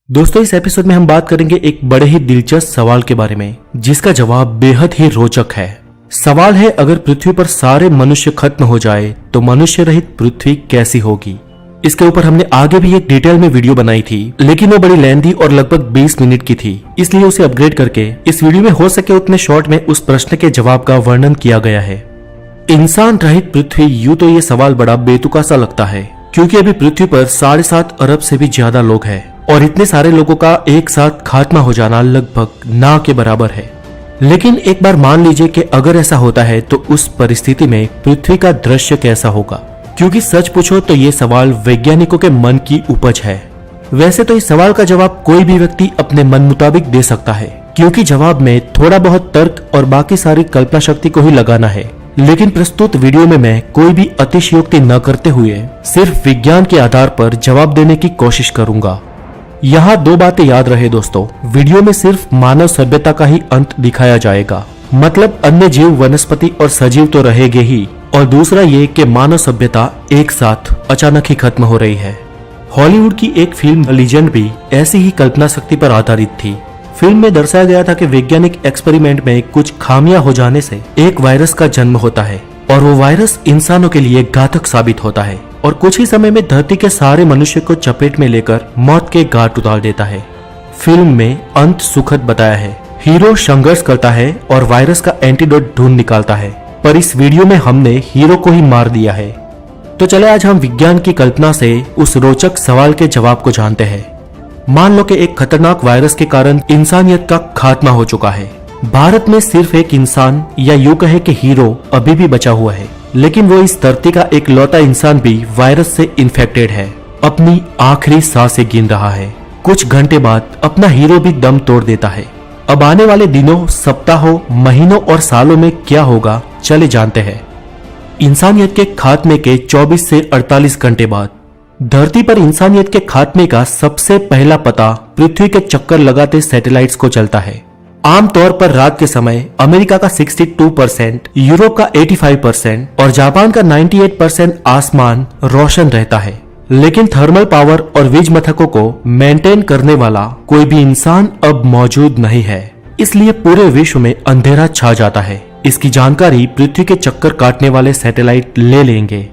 दोस्तों, इस एपिसोड में हम बात करेंगे एक बड़े ही दिलचस्प सवाल के बारे में जिसका जवाब बेहद ही रोचक है। सवाल है, अगर पृथ्वी पर सारे मनुष्य खत्म हो जाए तो मनुष्य रहित पृथ्वी कैसी होगी। इसके ऊपर हमने आगे भी एक डिटेल में वीडियो बनाई थी, लेकिन वो बड़ी लेंथी और लगभग 20 मिनट की थी, इसलिए उसे अपग्रेड करके इस वीडियो में हो सके उतने शॉर्ट में उस प्रश्न के जवाब का वर्णन किया गया है। इंसान रहित पृथ्वी, यूं तो ये सवाल बड़ा बेतुका सा लगता है, क्योंकि अभी पृथ्वी पर 7.5 अरब से भी ज्यादा लोग हैं और इतने सारे लोगों का एक साथ खात्मा हो जाना लगभग ना के बराबर है। लेकिन एक बार मान लीजिए कि अगर ऐसा होता है तो उस परिस्थिति में पृथ्वी का दृश्य कैसा होगा, क्योंकि सच पूछो तो ये सवाल वैज्ञानिकों के मन की उपज है। वैसे तो इस सवाल का जवाब कोई भी व्यक्ति अपने मन मुताबिक दे सकता है, क्योंकि जवाब में थोड़ा बहुत तर्क और बाकी सारी कल्पना शक्ति को ही लगाना है। लेकिन प्रस्तुत वीडियो में मैं कोई भी अतिशयोक्ति न करते हुए सिर्फ विज्ञान के आधार पर जवाब देने की कोशिश करूंगा। यहाँ दो बातें याद रहे दोस्तों, वीडियो में सिर्फ मानव सभ्यता का ही अंत दिखाया जाएगा, मतलब अन्य जीव, वनस्पति और सजीव तो रहेंगे ही, और दूसरा ये कि मानव सभ्यता एक साथ अचानक ही खत्म हो रही है। हॉलीवुड की एक फिल्म लीजेंड भी ऐसी ही कल्पना शक्ति पर आधारित थी। फिल्म में दर्शाया गया था कि वैज्ञानिक एक्सपेरिमेंट में कुछ खामियां हो जाने से एक वायरस का जन्म होता है और वो वायरस इंसानों के लिए घातक साबित होता है और कुछ ही समय में धरती के सारे मनुष्य को चपेट में लेकर मौत के घाट उतार देता है। फिल्म में अंत सुखद बताया है, हीरो संघर्ष करता है और वायरस का एंटीडोट ढूंढ निकालता है, पर इस वीडियो में हमने हीरो को ही मार दिया है। तो चले आज हम विज्ञान की कल्पना से उस रोचक सवाल के जवाब को जानते हैं। मान लो कि एक खतरनाक वायरस के कारण इंसानियत का खात्मा हो चुका है। भारत में सिर्फ एक इंसान, या यूं कहे कि हीरो, अभी भी बचा हुआ है, लेकिन वो इस धरती का एक लौता इंसान भी वायरस से इन्फेक्टेड है, अपनी आखिरी सांसें गिन रहा है। कुछ घंटे बाद अपना हीरो भी दम तोड़ देता है। अब आने वाले दिनों, सप्ताहों, महीनों और सालों में क्या होगा, चले जानते हैं। इंसानियत के खात्मे के 24 से 48 घंटे बाद धरती पर इंसानियत के खात्मे का सबसे पहला पता पृथ्वी के चक्कर लगाते सैटेलाइट्स को चलता है। आमतौर पर रात के समय अमेरिका का 62%, यूरोप का 85% और जापान का 98% आसमान रोशन रहता है। लेकिन थर्मल पावर और वीज मथकों को मेंटेन करने वाला कोई भी इंसान अब मौजूद नहीं है, इसलिए पूरे विश्व में अंधेरा छा जाता है। इसकी जानकारी पृथ्वी के चक्कर काटने वाले सैटेलाइट ले लेंगे।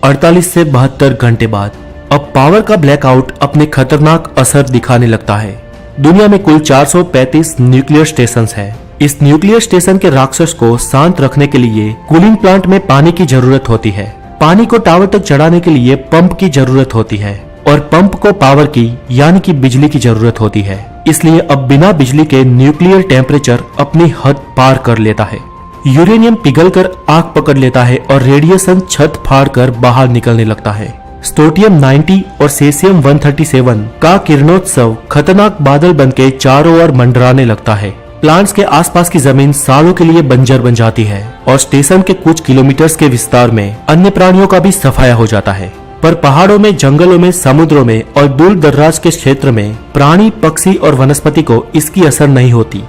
48 से 72 घंटे बाद अब पावर का ब्लैकआउट अपने खतरनाक असर दिखाने लगता है। दुनिया में कुल 435 न्यूक्लियर स्टेशन हैं। इस न्यूक्लियर स्टेशन के राक्षस को शांत रखने के लिए कूलिंग प्लांट में पानी की जरूरत होती है। पानी को टावर तक चढ़ाने के लिए पंप की जरूरत होती है और पंप को पावर की, यानी कि बिजली की जरूरत होती है। इसलिए अब बिना बिजली के न्यूक्लियर टेम्परेचर अपनी हद पार कर लेता है। यूरेनियम पिघलकर आग पकड़ लेता है और रेडिएशन छत फाड़कर बाहर निकलने लगता है। स्ट्रोंटियम 90 और सेसियम 137 का किरणोत्सव खतरनाक बादल बनके चारों ओर मंडराने लगता है। प्लांट्स के आसपास की जमीन सालों के लिए बंजर बन जाती है और स्टेशन के कुछ किलोमीटर्स के विस्तार में अन्य प्राणियों का भी सफाया हो जाता है। पर पहाड़ों में, जंगलों में, समुद्रों में और दूर दराज के क्षेत्र में प्राणी, पक्षी और वनस्पति को इसकी असर नहीं होती।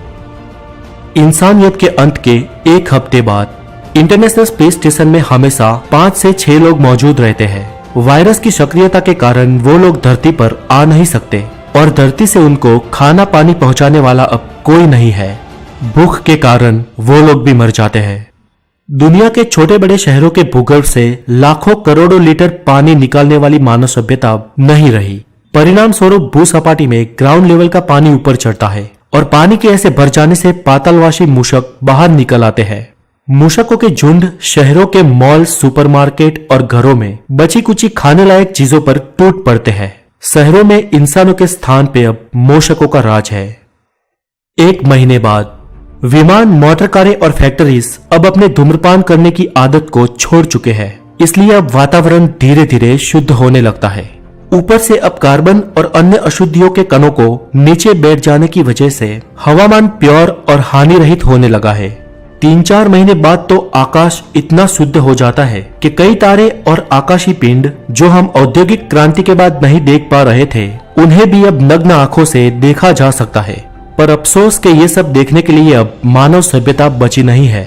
इंसानियत के अंत के एक हफ्ते बाद इंटरनेशनल स्पेस स्टेशन में हमेशा 5 से 6 लोग मौजूद रहते हैं। वायरस की सक्रियता के कारण वो लोग धरती पर आ नहीं सकते और धरती से उनको खाना पानी पहुंचाने वाला अब कोई नहीं है। भूख के कारण वो लोग भी मर जाते हैं। दुनिया के छोटे बड़े शहरों के भूगर्भ से लाखों करोड़ों लीटर पानी निकालने वाली मानव सभ्यता अब नहीं रही। परिणाम स्वरूप भू सपाटी में ग्राउंड लेवल का पानी ऊपर चढ़ता है और पानी के ऐसे भर जाने से पातालवासी मूषक बाहर निकल आते हैं। मूषकों के झुंड शहरों के मॉल, सुपरमार्केट और घरों में बची कुची खाने लायक चीजों पर टूट पड़ते हैं। शहरों में इंसानों के स्थान पे अब मूषकों का राज है। एक महीने बाद विमान, मोटर कारें और फैक्ट्रीज अब अपने धूम्रपान करने की आदत को छोड़ चुके हैं, इसलिए अब वातावरण धीरे धीरे शुद्ध होने लगता है। ऊपर से अब कार्बन और अन्य अशुद्धियों के कणों को नीचे बैठ जाने की वजह से हवामान प्योर और हानि रहित होने लगा है। 3-4 महीने बाद तो आकाश इतना शुद्ध हो जाता है कि कई तारे और आकाशीय पिंड जो हम औद्योगिक क्रांति के बाद नहीं देख पा रहे थे, उन्हें भी अब नग्न आंखों से देखा जा सकता है। पर अफसोस के ये सब देखने के लिए अब मानव सभ्यता बची नहीं है।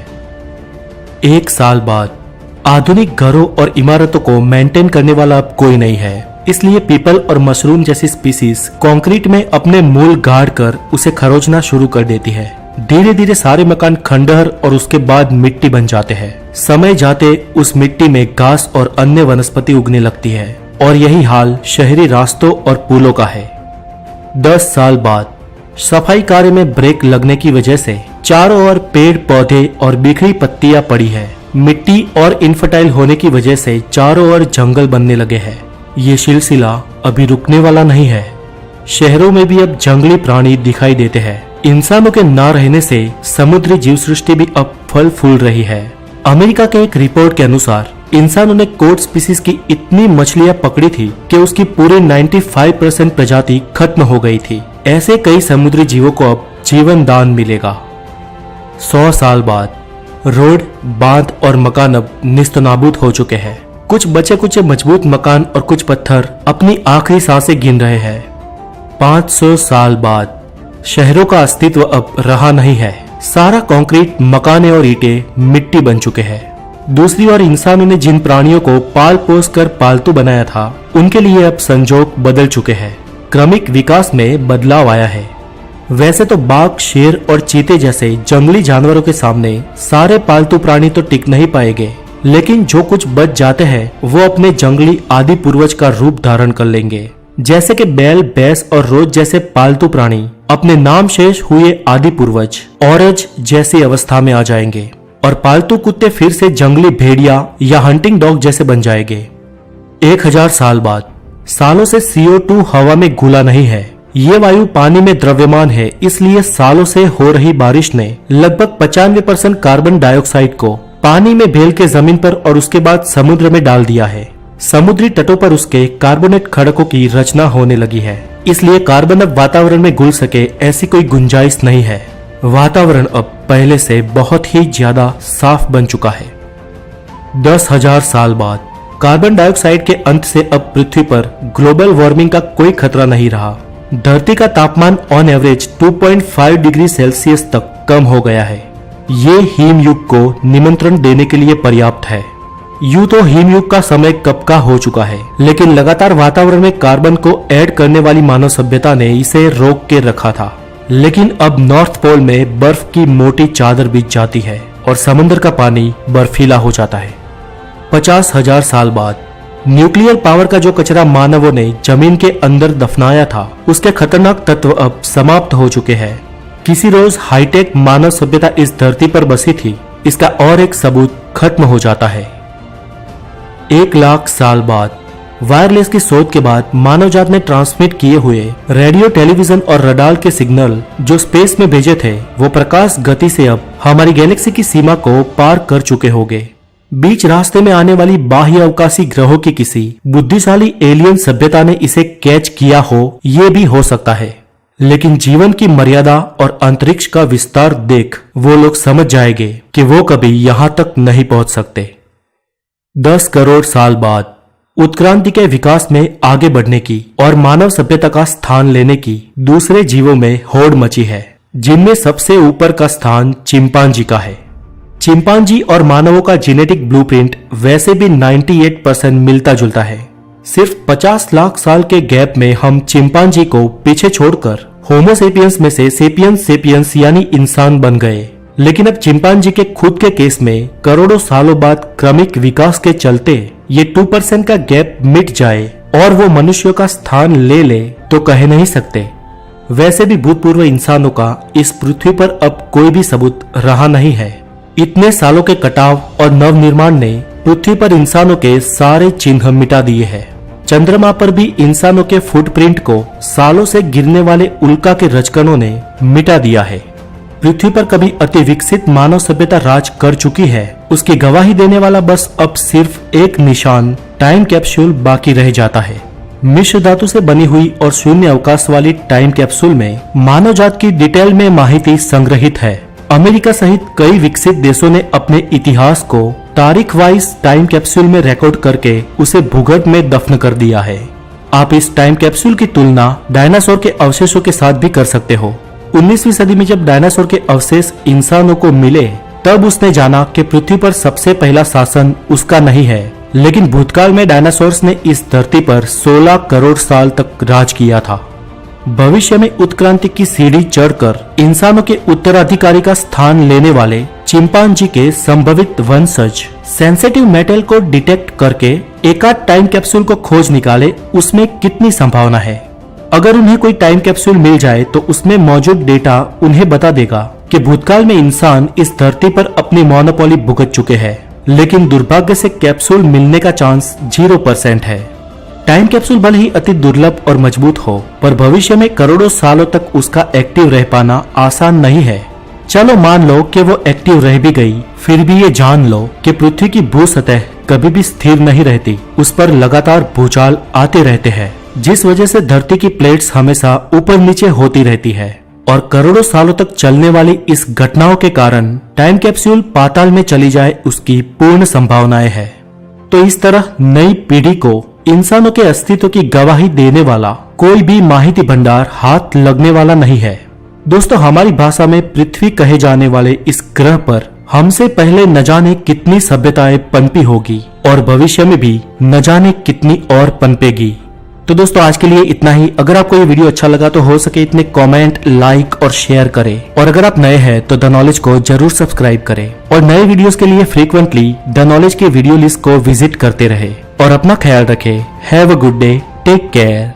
1 साल बाद आधुनिक घरों और इमारतों को मेंटेन करने वाला अब कोई नहीं है, इसलिए पीपल और मशरूम जैसी स्पीसीज कंक्रीट में अपने मूल गाड़ कर उसे खरोचना शुरू कर देती है। धीरे धीरे सारे मकान खंडहर और उसके बाद मिट्टी बन जाते हैं। समय जाते उस मिट्टी में घास और अन्य वनस्पति उगने लगती है और यही हाल शहरी रास्तों और पुलों का है। 10 साल बाद सफाई कार्य में ब्रेक लगने की वजह से चारों ओर पेड़ पौधे और बिखरी पत्तियां पड़ी है। मिट्टी और इनफर्टाइल होने की वजह से चारों ओर जंगल बनने लगे हैं। ये सिलसिला अभी रुकने वाला नहीं है। शहरों में भी अब जंगली प्राणी दिखाई देते हैं। इंसानों के ना रहने से समुद्री जीव सृष्टि भी अब फल फूल रही है। अमेरिका के एक रिपोर्ट के अनुसार इंसानों ने कोड स्पीसीज की इतनी मछलियां पकड़ी थी कि उसकी पूरी 95% प्रजाति खत्म हो गई थी। ऐसे कई समुद्री जीवों को अब जीवन दान मिलेगा। 100 साल बाद रोड, बांध और मकान अब निस्तनाबूद हो चुके हैं। कुछ बचे कुछ मजबूत मकान और कुछ पत्थर अपनी आखिरी सांसें गिन रहे हैं। 500 साल बाद शहरों का अस्तित्व अब रहा नहीं है। सारा कंक्रीट, मकाने और ईंटें मिट्टी बन चुके हैं। दूसरी ओर इंसानों ने जिन प्राणियों को पाल पोस कर पालतू बनाया था, उनके लिए अब संजोग बदल चुके हैं। क्रमिक विकास में बदलाव आया है। वैसे तो बाघ, शेर और चीते जैसे जंगली जानवरों के सामने सारे पालतू प्राणी तो टिक नहीं पाएंगे, लेकिन जो कुछ बच जाते हैं वो अपने जंगली आदि पूर्वज का रूप धारण कर लेंगे। जैसे कि बैल, भैंस और रोज जैसे पालतू प्राणी अपने नाम शेष हुए आदि पूर्वज औरज जैसी अवस्था में आ जाएंगे और पालतू कुत्ते फिर से जंगली भेड़िया या हंटिंग डॉग जैसे बन जाएंगे। 1000 साल बाद सालों से CO2 हवा में घुला नहीं है। ये वायु पानी में द्रव्यमान है, इसलिए सालों से हो रही बारिश ने लगभग 95% कार्बन डाइऑक्साइड को पानी में भेल के जमीन पर और उसके बाद समुद्र में डाल दिया है। समुद्री तटों पर उसके कार्बोनेट खड़कों की रचना होने लगी है, इसलिए कार्बन अब वातावरण में घुल सके ऐसी कोई गुंजाइश नहीं है। वातावरण अब पहले से बहुत ही ज्यादा साफ बन चुका है। 10,000 साल बाद कार्बन डाइऑक्साइड के अंत से अब पृथ्वी पर ग्लोबल वार्मिंग का कोई खतरा नहीं रहा। धरती का तापमान ऑन एवरेज 2.5 डिग्री सेल्सियस तक कम हो गया है। ये हिम युग को निमंत्रण देने के लिए पर्याप्त है। यूं तो हिमयुग का समय कब का हो चुका है, लेकिन लगातार वातावरण में कार्बन को ऐड करने वाली मानव सभ्यता ने इसे रोक के रखा था। लेकिन अब नॉर्थ पोल में बर्फ की मोटी चादर बिछ जाती है और समुद्र का पानी बर्फीला हो जाता है। 50,000 साल बाद न्यूक्लियर पावर का जो कचरा मानवों ने जमीन के अंदर दफनाया था, उसके खतरनाक तत्व अब समाप्त हो चुके हैं। किसी रोज हाईटेक मानव सभ्यता इस धरती पर बसी थी, इसका और एक सबूत खत्म हो जाता है। 1 लाख साल बाद वायरलेस की शोध के बाद मानव जात ने ट्रांसमिट किए हुए रेडियो, टेलीविजन और रडार के सिग्नल जो स्पेस में भेजे थे, वो प्रकाश गति से अब हमारी गैलेक्सी की सीमा को पार कर चुके होंगे। बीच रास्ते में आने वाली बाह्य अवकाशी ग्रहों की किसी बुद्धिशाली एलियन सभ्यता ने इसे कैच किया हो, ये भी हो सकता है। लेकिन जीवन की मर्यादा और अंतरिक्ष का विस्तार देख वो लोग समझ जाएंगे कि वो कभी यहाँ तक नहीं पहुंच सकते। 10 करोड़ साल बाद उत्क्रांति के विकास में आगे बढ़ने की और मानव सभ्यता का स्थान लेने की दूसरे जीवों में होड़ मची है, जिनमें सबसे ऊपर का स्थान चिंपांजी का है। चिंपांजी और मानवों का जेनेटिक ब्लूप्रिंट वैसे भी 98% मिलता जुलता है। सिर्फ 50 लाख साल के गैप में हम चिंपांजी को पीछे छोड़कर होमो सेपियंस में से सेपियंस सेपियंस यानी इंसान बन गए। लेकिन अब चिंपांजी के खुद के केस में करोड़ों सालों बाद क्रमिक विकास के चलते ये 2% का गैप मिट जाए और वो मनुष्यों का स्थान ले ले तो कह नहीं सकते। वैसे भी भूतपूर्व इंसानों का इस पृथ्वी पर अब कोई भी सबूत रहा नहीं है। इतने सालों के कटाव और नवनिर्माण ने पृथ्वी पर इंसानों के सारे चिन्ह मिटा दिए हैं। चंद्रमा पर भी इंसानों के फुटप्रिंट को सालों से गिरने वाले उल्का के रजकणों ने मिटा दिया है। पृथ्वी पर कभी अति विकसित मानव सभ्यता राज कर चुकी है, उसकी गवाही देने वाला बस अब सिर्फ एक निशान टाइम कैप्सूल बाकी रह जाता है। मिश्र धातु से बनी हुई और शून्य अवकाश वाली टाइम कैप्सूल में मानव जात की डिटेल में माहिती संग्रहित है। अमेरिका सहित कई विकसित देशों ने अपने इतिहास को तारीख वाइज टाइम कैप्सूल में रिकॉर्ड करके उसे भूगर्भ में दफन कर दिया है। आप इस टाइम कैप्सूल की तुलना डायनासोर के अवशेषों के साथ भी कर सकते हो। 19वीं सदी में जब डायनासोर के अवशेष इंसानों को मिले, तब उसने जाना कि पृथ्वी पर सबसे पहला शासन उसका नहीं है, लेकिन भूतकाल में डायनासोर्स ने इस धरती पर 16 करोड़ साल तक राज किया था। भविष्य में उत्क्रांति की सीढ़ी चढ़कर इंसानों के उत्तराधिकारी का स्थान लेने वाले चिंपांजी के संभवित वंशज सेंसिटिव मेटल को डिटेक्ट करके एकाध टाइम कैप्सूल को खोज निकाले, उसमें कितनी संभावना है। अगर उन्हें कोई टाइम कैप्सूल मिल जाए तो उसमें मौजूद डेटा उन्हें बता देगा कि भूतकाल में इंसान इस धरती पर अपनी मोनोपोली भुगत चुके हैं, लेकिन दुर्भाग्य से कैप्सूल मिलने का चांस 0% है। टाइम कैप्सूल भले ही अति दुर्लभ और मजबूत हो, पर भविष्य में करोड़ों सालों तक उसका एक्टिव रह पाना आसान नहीं है। चलो मान लो कि वो एक्टिव रह भी गई, फिर भी ये जान लो कि पृथ्वी की भू सतह कभी भी स्थिर नहीं रहती, उस पर लगातार भूचाल आते रहते हैं, जिस वजह से धरती की प्लेट्स हमेशा ऊपर नीचे होती रहती है। और करोड़ों सालों तक चलने वाली इस घटनाओं के कारण टाइम कैप्सूल पाताल में चली जाए उसकी पूर्ण संभावनाएं है। तो इस तरह नई पीढ़ी को इंसानों के अस्तित्व की गवाही देने वाला कोई भी माहिती भंडार हाथ लगने वाला नहीं है। दोस्तों, हमारी भाषा में पृथ्वी कहे जाने वाले इस ग्रह पर हमसे पहले न जाने कितनी सभ्यताएं पनपी होगी और भविष्य में भी न जाने कितनी और पनपेगी। तो दोस्तों, आज के लिए इतना ही। अगर आपको ये वीडियो अच्छा लगा तो हो सके इतने कमेंट, लाइक और शेयर करें। और अगर आप नए हैं तो द नॉलेज को जरूर सब्सक्राइब करें और नए वीडियोस के लिए फ्रीक्वेंटली द नॉलेज के वीडियो लिस्ट को विजिट करते रहे। और अपना ख्याल रखें। Have a good day, take care.